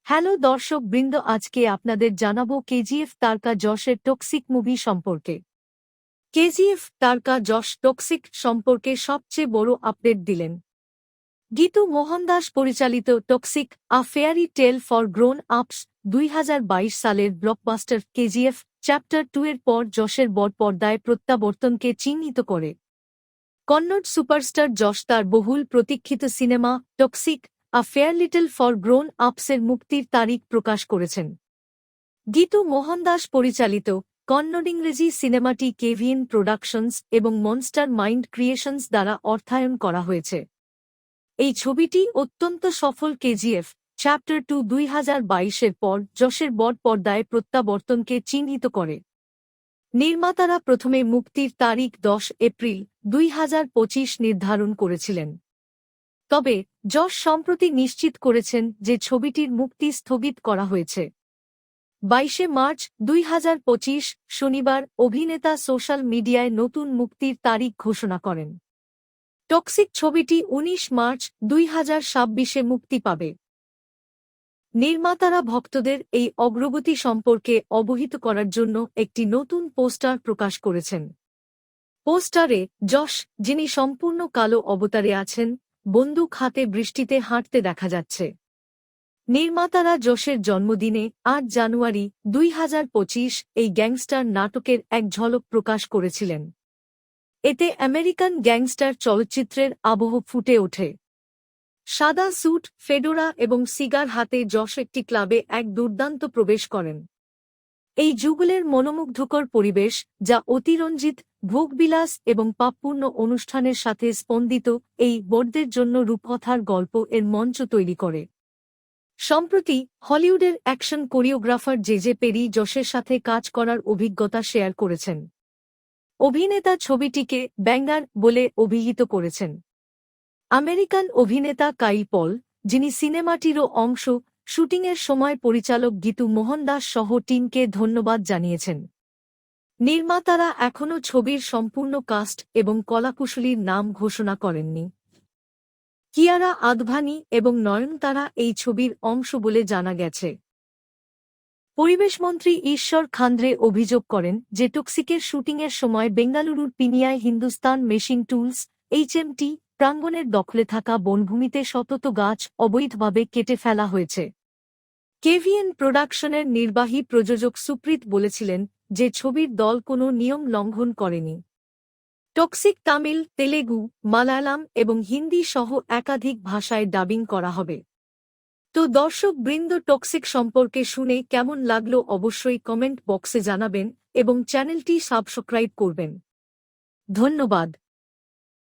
Hello দর্শক বৃন্দ, আজকে আপনাদের জানাবো কেজিএফ তারকা যশের টক্সিক মুভি সম্পর্কে। কেজিএফ তারকা যশ টক্সিক সম্পর্কে সবচেয়ে বড় আপডেট দিলেন। গীতু মোহনদাস পরিচালিত toxic a fairy tale for grown আপস 2022 সালের ব্লকবাস্টার কেজিএফ চ্যাপ্টার 2 এর পর যশের বড় পর্দায় প্রত্যাবর্তনকে চিহ্নিত করে। কন্নড় সুপারস্টার যশ তার বহুল প্রতীক্ষিত cinema Toxic a fairy tale for grown আপসের মুক্তির তারিখ প্রকাশ করেছেন। গীতু মোহনদাস পরিচালিত কন্নড় ইংরেজি সিনেমাটি কেভিএন প্রোডাকশনস এবং মনস্টার মাইন্ড ক্রিয়েশনস দ্বারা অর্থায়ন করা হয়েছে। এই ছবিটি অত্যন্ত সফল। কেজিএফ চ্যাপ্টার 2 2022-এর পর যশের বড় পর্দায় প্রত্যাবর্তনকে চিহ্নিত করে। নির্মাতারা প্রথমে মুক্তির তারিখ 10 এপ্রিল 2025 নির্ধারণ করেছিলেন, তবে যশ সম্প্রতি নিশ্চিত করেছেন যে ছবিটির মুক্তি স্থগিত করা হয়েছে। 22 মার্চ 2025 শনিবার অভিনেতা সোশ্যাল মিডিয়ায় নতুন মুক্তির তারিখ ঘোষণা করেন। টক্সিক ছবিটি 19 মার্চ 2026-এ মুক্তি পাবে। নির্মাতারা ভক্তদের এই অগ্রগতি সম্পর্কে অবহিত করার জন্য একটি নতুন পোস্টার প্রকাশ করেছেন। পোস্টারে যশ, যিনি সম্পূর্ণ কালো অবতারে আছেন, বন্দুক হাতে বৃষ্টিতে হাঁটতে দেখা যাচ্ছে। নির্মাতারা যশের জন্মদিনে 8 জানুয়ারি 2025 এই গ্যাংস্টার নাটকের এক ঝলক প্রকাশ করেছিলেন। এতে আমেরিকান গ্যাংস্টার চলচ্চিত্রের আবহ ফুটে ওঠে। সাদা স্যুট, ফেডোরা এবং সিগার হাতে যশ একটি ক্লাবে এক দুর্দান্ত প্রবেশ করেন। এই যুগলের মনোমুগ্ধকর পরিবেশ, যা অতিরঞ্জিত ভোগবিলাস এবং পাপপূর্ণ অনুষ্ঠানের সাথে স্পন্দিত, এই বোর্ডদের জন্য রূপকথার গল্প এর মঞ্চ তৈরি করে। সম্প্রতি হলিউডের অ্যাকশন কোরিওগ্রাফার জেজে পেরি যশের সাথে কাজ করার অভিজ্ঞতা শেয়ার করেছেন। অভিনেতা ছবিটিকে ব্যাঙ্গার বলে অভিহিত করেছেন। আমেরিকান অভিনেতা কাইল পল, যিনি সিনেমাটিরও অংশ, শুটিংয়ের সময় পরিচালক গীতু মোহনদাস সহ টিমকে ধন্যবাদ জানিয়েছেন। নির্মাতারা এখনও ছবির সম্পূর্ণ কাস্ট এবং কলাকুশলীর নাম ঘোষণা করেননি। কিয়ারা আদভানি এবং নয়নতারা এই ছবির অংশ বলে জানা গেছে। পরিবেশমন্ত্রী ঈশ্বর খান্দ্রে অভিযোগ করেন যে টক্সিকের শুটিংয়ের সময় বেঙ্গালুরুর পিনিয়ায় হিন্দুস্তান মেশিন টুলস HMT প্রাঙ্গণের দখলে থাকা বনভূমিতে শতত গাছ অবৈধভাবে কেটে ফেলা হয়েছে। কেভিএন প্রোডাকশনের নির্বাহী প্রযোজক সুপ্রীত বলেছিলেন যে ছবির দল কোনো নিয়ম লঙ্ঘন করেনি। টক্সিক তামিল, তেলেগু, মালায়ালাম এবং হিন্দি সহ একাধিক ভাষায় ডাবিং করা হবে। তো দর্শক বৃন্দ, টক্সিক সম্পর্কে শুনে কেমন লাগলো অবশ্যই কমেন্ট বক্সে জানাবেন এবং চ্যানেলটি সাবস্ক্রাইব করবেন। ধন্যবাদ।